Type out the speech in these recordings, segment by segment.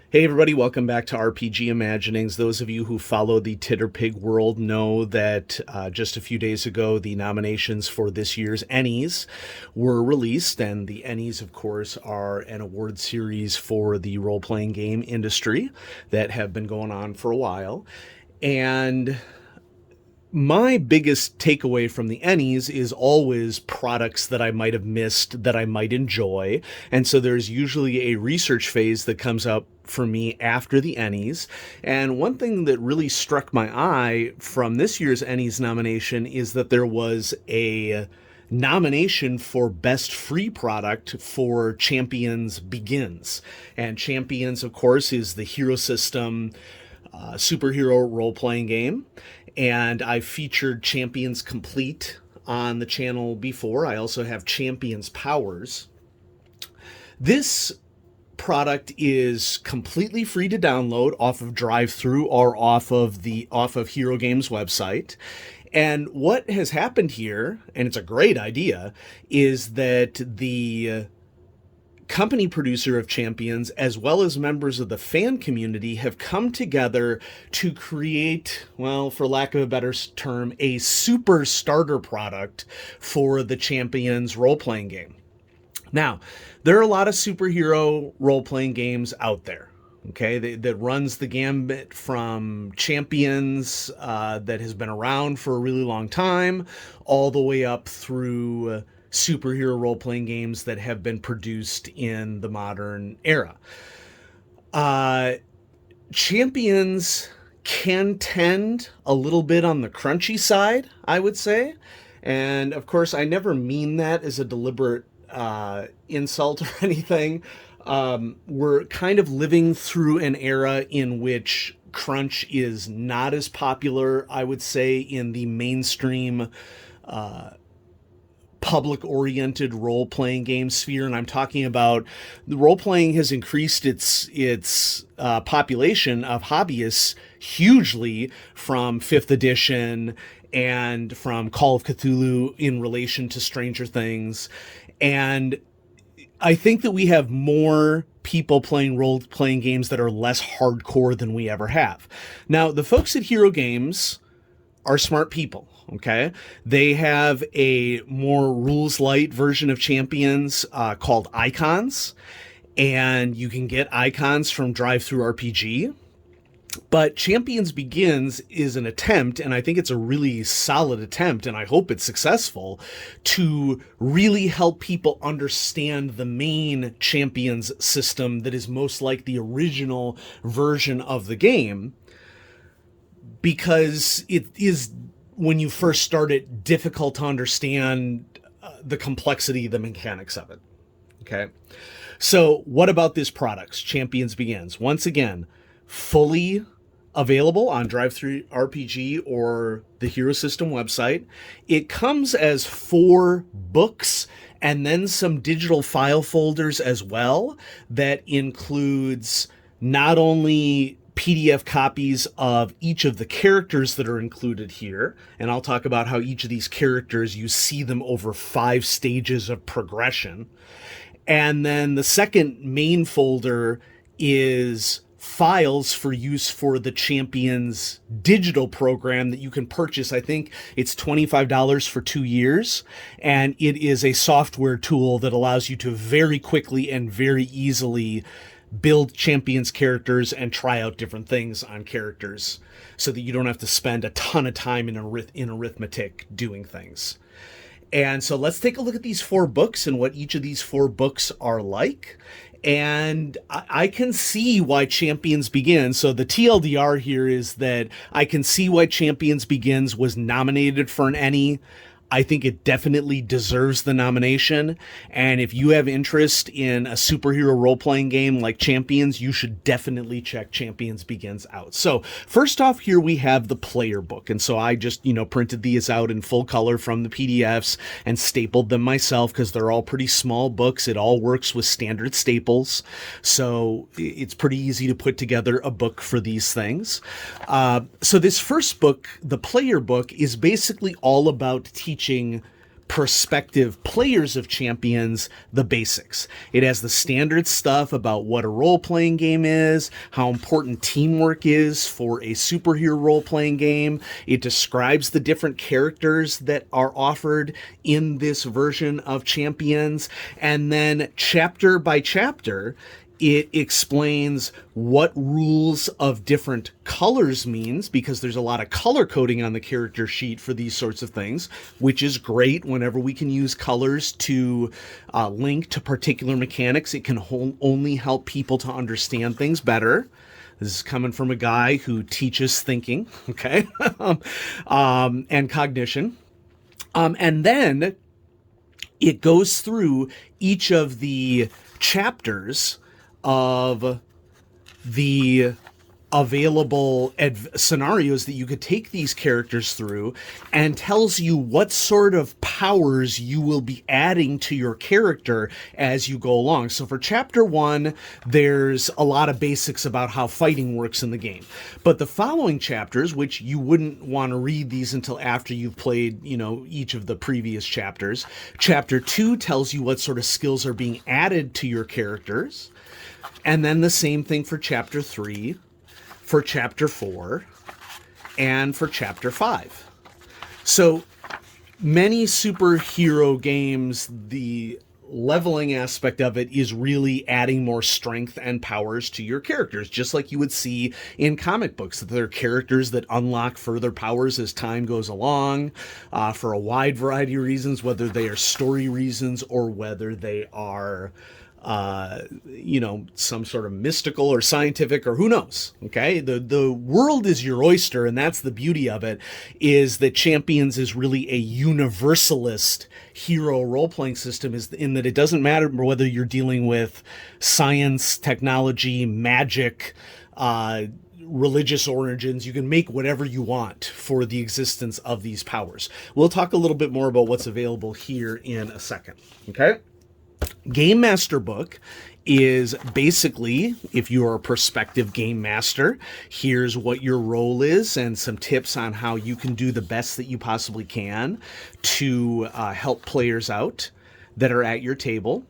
Hey everybody, welcome back to RPG Imaginings. Those of you who follow the Titterpig world know that just a few days ago the nominations for this year's ENNIEs were released, and the ENNIEs, of course, are an award series for the role-playing game industry that have been going on for a while. And my biggest takeaway from the ENNIEs is always products that I might have missed that I might enjoy. And so there's usually a research phase that comes up for me after the ENNIEs. And one thing that really struck my eye from this year's ENNIEs nomination is that there was a nomination for best free product for Champions Begins. And Champions, of course, is the hero system superhero role-playing game, and I've featured Champions Complete on the channel before. I also have Champions Powers. This product is completely free to download off of DriveThru or off of Hero Games website. And what has happened here, and it's a great idea, is that the company producer of Champions, as well as members of the fan community, have come together to create, well, for lack of a better term, a super starter product for the Champions role-playing game. Now, there are a lot of superhero role-playing games out there, okay, that runs the gambit from Champions that has been around for a really long time, all the way up through superhero role-playing games that have been produced in the modern era. Champions can tend a little bit on the crunchy side, I would say. And of course, I never mean that as a deliberate insult or anything. We're kind of living through an era in which crunch is not as popular, I would say, in the mainstream public-oriented role-playing game sphere, and I'm talking about the role-playing has increased its population of hobbyists hugely from 5th edition and from Call of Cthulhu in relation to Stranger Things, and I think that we have more people playing role-playing games that are less hardcore than we ever have. Now, the folks at Hero Games are smart people. Okay, they have a more rules light version of Champions called Icons, and you can get Icons from DriveThruRPG. But Champions Begins is an attempt, and I think it's a really solid attempt, and I hope it's successful, to really help people understand the main Champions system that is most like the original version of the game, because it is, when you first start it, difficult to understand the complexity, the mechanics of it. Okay. So what about this product, Champions Begins? Once again, fully available on DriveThruRPG or the Hero System website. It comes as 4 books and then some digital file folders as well that includes not only PDF copies of each of the characters that are included here, and I'll talk about how each of these characters, you see them over 5 stages of progression. And then the second main folder is files for use for the Champions digital program that you can purchase. I think it's $25 for 2 years, and it is a software tool that allows you to very quickly and very easily build Champions characters and try out different things on characters so that you don't have to spend a ton of time in arithmetic doing things. And so let's take a look at these 4 books and what each of these 4 books are like. And I can see why Champions Begins. So the TLDR here is that I can see why Champions Begins was nominated for an ENNIE. I think it definitely deserves the nomination. And if you have interest in a superhero role-playing game like Champions, you should definitely check Champions Begins out. So first off, here we have the player book. And so I just, printed these out in full color from the PDFs and stapled them myself because they're all pretty small books. It all works with standard staples. So it's pretty easy to put together a book for these things. So this first book, the player book, is basically all about teaching prospective players of Champions the basics. It has the standard stuff about what a role-playing game is, how important teamwork is for a superhero role-playing game. It describes the different characters that are offered in this version of Champions. And then chapter by chapter, it explains what rules of different colors means, because there's a lot of color coding on the character sheet for these sorts of things, which is great. Whenever we can use colors to link to particular mechanics, it can only help people to understand things better. This is coming from a guy who teaches thinking, okay, and cognition. And then it goes through each of the chapters of the available scenarios that you could take these characters through, and tells you what sort of powers you will be adding to your character as you go along. So for chapter 1, there's a lot of basics about how fighting works in the game. But the following chapters, which you wouldn't want to read these until after you've played, each of the previous chapters. Chapter 2 tells you what sort of skills are being added to your characters. And then the same thing for chapter 3, for chapter 4, and for chapter 5. So many superhero games, the leveling aspect of it is really adding more strength and powers to your characters, just like you would see in comic books, that there are characters that unlock further powers as time goes along, for a wide variety of reasons, whether they are story reasons or whether they are some sort of mystical or scientific, or who knows. Okay. The world is your oyster. And that's the beauty of it, is that Champions is really a universalist hero role-playing system, is in that it doesn't matter whether you're dealing with science, technology, magic, religious origins. You can make whatever you want for the existence of these powers. We'll talk a little bit more about what's available here in a second. Okay. Game Master book is basically, if you are a prospective game master, here's what your role is and some tips on how you can do the best that you possibly can to help players out that are at your table.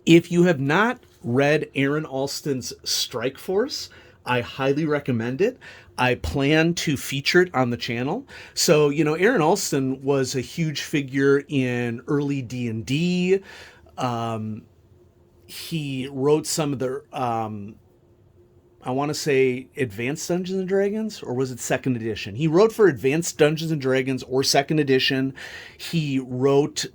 If you have not read Aaron Alston's Strike Force, I highly recommend it. I plan to feature it on the channel. So, Aaron Alston was a huge figure in early D&D. He wrote some of the, I want to say Advanced Dungeons and Dragons, or was it second edition? He wrote for Advanced Dungeons and Dragons or second edition. He wrote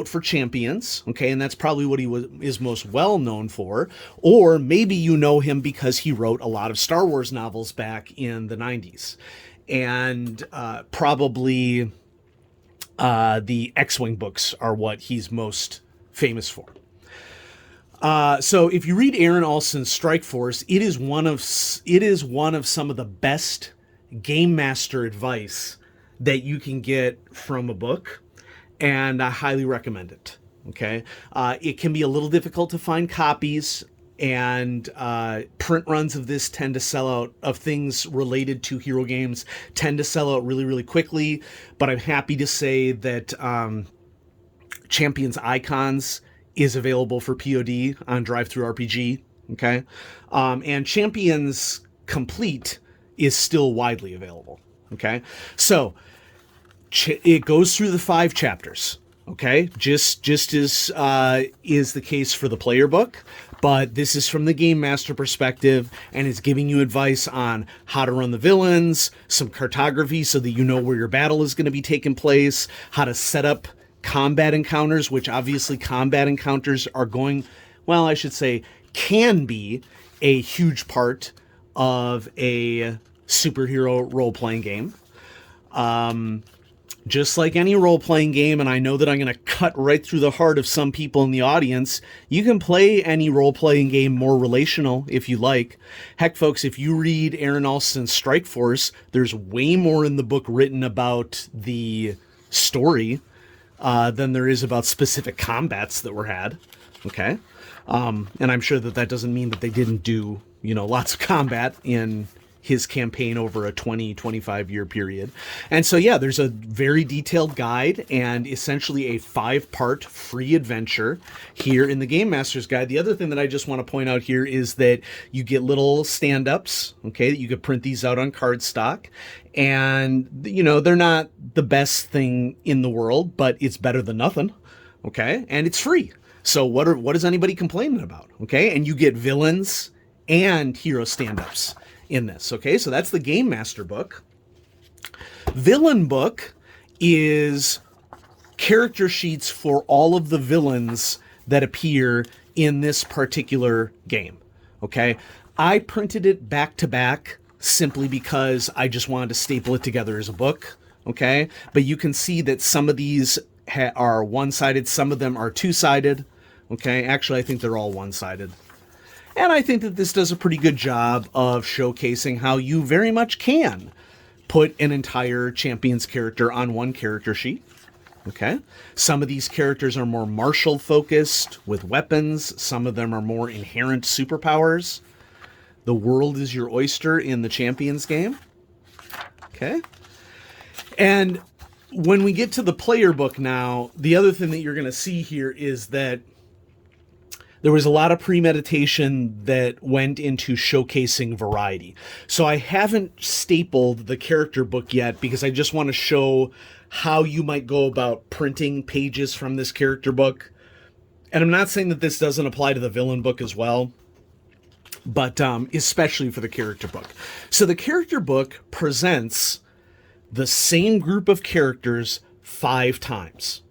for Champions. Okay. And that's probably what is most well known for, or maybe you know him because he wrote a lot of Star Wars novels back in the 90s, and, probably, the X-Wing books are what he's most famous for. So if you read Aaron Alston's Strike Force, it is one of some of the best game master advice that you can get from a book, and I highly recommend it. Okay. It can be a little difficult to find copies, and print runs of this tend to sell out, of things related to hero games tend to sell out really, really quickly. But I'm happy to say that Champions Icons is available for POD on DriveThruRPG. Okay. And Champions Complete is still widely available. Okay. So it goes through the 5 chapters. Okay. Just as is the case for the player book, but this is from the game master perspective, and it's giving you advice on how to run the villains, some cartography so that you know where your battle is going to be taking place, how to set up combat encounters, which obviously combat encounters are can be a huge part of a superhero role-playing game. Just like any role-playing game, and I know that I'm going to cut right through the heart of some people in the audience, you can play any role-playing game more relational if you like. Heck, folks, if you read Aaron Alston's Strike Force, there's way more in the book written about the story than there is about specific combats that were had. Okay. And I'm sure that doesn't mean that they didn't do, lots of combat in his campaign over a 25 year period. And so, yeah, there's a very detailed guide and essentially a 5-part free adventure here in the Game Master's Guide. The other thing that I just want to point out here is that you get little stand-ups, okay, that you could print these out on cardstock. And, you know, they're not the best thing in the world, but it's better than nothing, okay? And it's free. So what is anybody complaining about, okay? And you get villains and hero stand-ups in this, okay? So that's the Game Master book. Villain book is character sheets for all of the villains that appear in this particular game, okay? I printed it back to back simply because I just wanted to staple it together as a book, okay? But you can see that some of these are one-sided, some of them are two-sided, okay? Actually, I think they're all one-sided. And I think that this does a pretty good job of showcasing how you very much can put an entire Champions character on one character sheet. Okay? Some of these characters are more martial focused with weapons. Some of them are more inherent superpowers. The world is your oyster in the Champions game. Okay? And when we get to the player book now, the other thing that you're going to see here is that there was a lot of premeditation that went into showcasing variety. So I haven't stapled the character book yet because I just want to show how you might go about printing pages from this character book. And I'm not saying that this doesn't apply to the villain book as well, but especially for the character book. So the character book presents the same group of characters 5 times.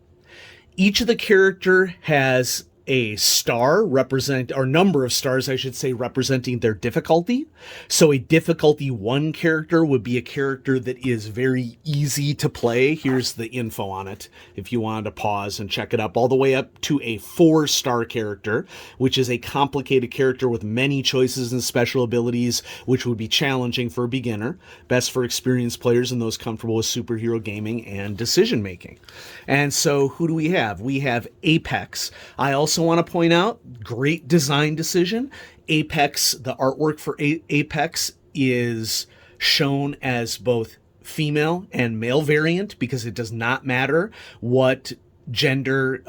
Each of the character has a star or number of stars, I should say, representing their difficulty. So a difficulty 1 character would be a character that is very easy to play. Here's the info on it if you wanted to pause and check it up, all the way up to a 4-star character, which is a complicated character with many choices and special abilities, which would be challenging for a beginner, best for experienced players and those comfortable with superhero gaming and decision making. And so who do we have? We have Apex. I also want to point out, great design decision. Apex, the artwork for Apex is shown as both female and male variant because it does not matter what gender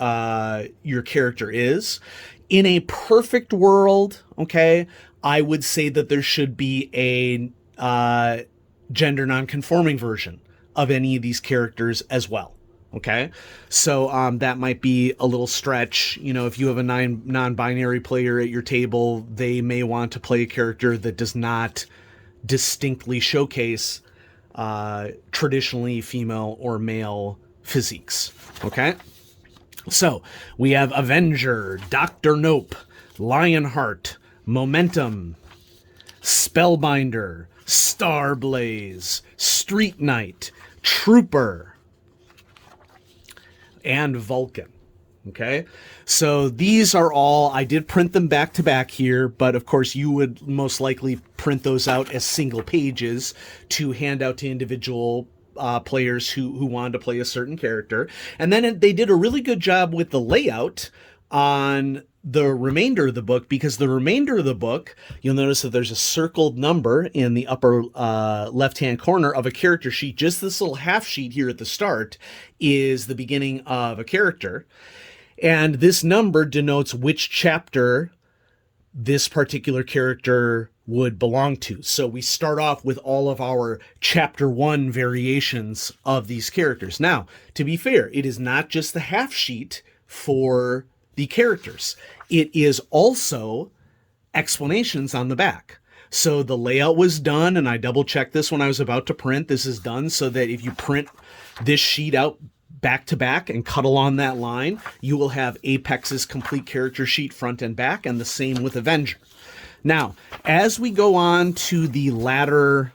your character is. In a perfect world, okay, I would say that there should be a gender non-conforming version of any of these characters as well. Okay, so that might be a little stretch. You know, if you have a non-binary player at your table, they may want to play a character that does not distinctly showcase traditionally female or male physiques. Okay, so we have Avenger, Dr. Nope, Lionheart, Momentum, Spellbinder, Starblaze, Street Knight, Trooper, and Vulcan. Okay, so these are all, I did print them back to back here, but of course you would most likely print those out as single pages to hand out to individual players who wanted to play a certain character. And then they did a really good job with the layout on the remainder of the book, because the remainder of the book, you'll notice that there's a circled number in the upper left-hand corner of a character sheet. Just this little half sheet here at the start is the beginning of a character. And this number denotes which chapter this particular character would belong to. So we start off with all of our chapter 1 variations of these characters. Now, to be fair, it is not just the half sheet for the characters. It is also explanations on the back. So the layout was done, and I double checked this when I was about to print. This is done so that if you print this sheet out back to back and cut along that line, you will have Apex's complete character sheet front and back, and the same with Avenger. Now, as we go on to the latter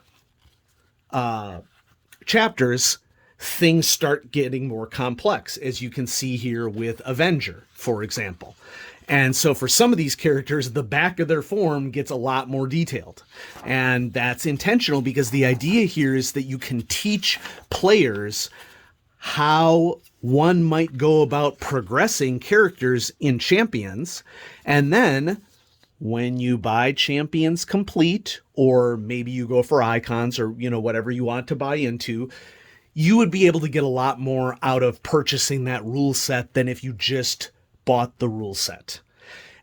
chapters, things start getting more complex, as you can see here with Avenger, for example. And so for some of these characters, the back of their form gets a lot more detailed. And that's intentional because the idea here is that you can teach players how one might go about progressing characters in Champions. And then when you buy Champions Complete, or maybe you go for icons or, whatever you want to buy into, you would be able to get a lot more out of purchasing that rule set than if you just bought the rule set.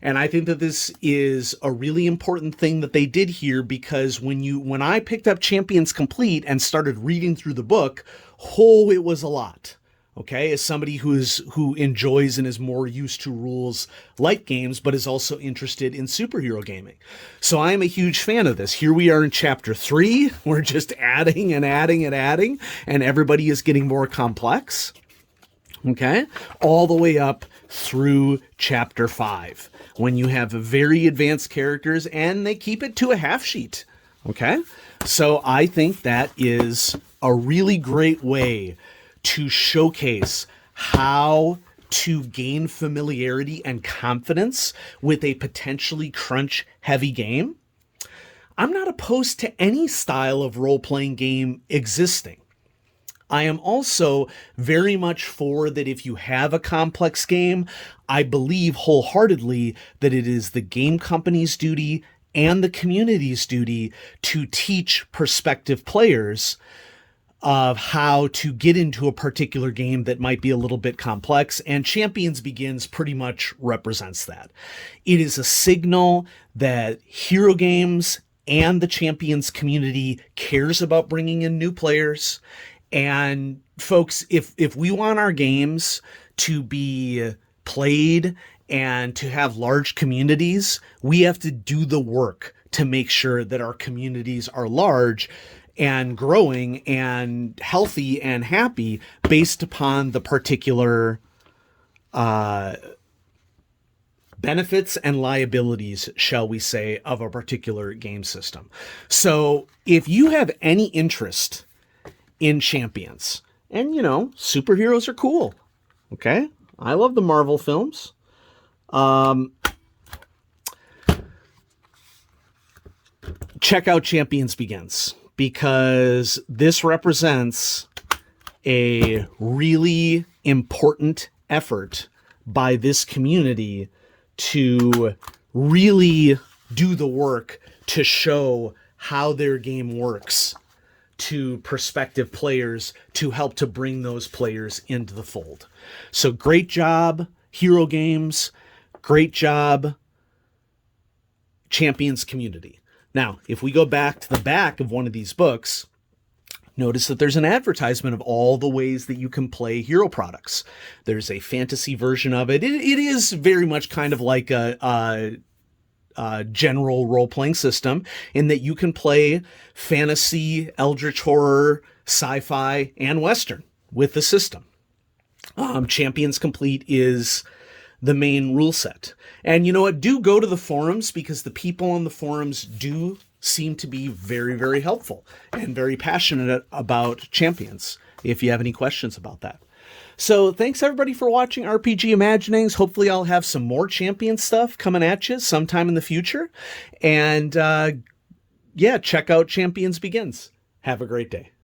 And I think that this is a really important thing that they did here, because when I picked up Champions Complete and started reading through the book, it was a lot. Okay, as somebody who enjoys and is more used to rules like games, but is also interested in superhero gaming. So I am a huge fan of this. Here we are in chapter 3. We're just adding and adding and adding, and everybody is getting more complex. Okay, all the way up through chapter 5, when you have very advanced characters and they keep it to a half sheet. Okay, so I think that is a really great way to showcase how to gain familiarity and confidence with a potentially crunch-heavy game. I'm not opposed to any style of role-playing game existing. I am also very much for that if you have a complex game, I believe wholeheartedly that it is the game company's duty and the community's duty to teach prospective players of how to get into a particular game that might be a little bit complex, and Champions Begins pretty much represents that. It is a signal that Hero Games and the Champions community cares about bringing in new players. And folks, if we want our games to be played and to have large communities, we have to do the work to make sure that our communities are large and growing and healthy and happy based upon the particular benefits and liabilities, shall we say, of a particular game system. So if you have any interest in Champions, and superheroes are cool, okay? I love the Marvel films. Check out Champions Begins, because this represents a really important effort by this community to really do the work to show how their game works to prospective players, to help to bring those players into the fold. So great job, Hero Games. Great job, Champions community. Now, if we go back to the back of one of these books, notice that there's an advertisement of all the ways that you can play hero products. There's a fantasy version of it. It is very much kind of like a general role-playing system, in that you can play fantasy, eldritch horror, sci-fi, and Western with the system. Champions Complete is the main rule set. And you know what? Do go to the forums, because the people on the forums do seem to be very, very helpful and very passionate about Champions, if you have any questions about that. So thanks everybody for watching RPG Imaginings. Hopefully I'll have some more Champion stuff coming at you sometime in the future. And check out Champions Begins. Have a great day.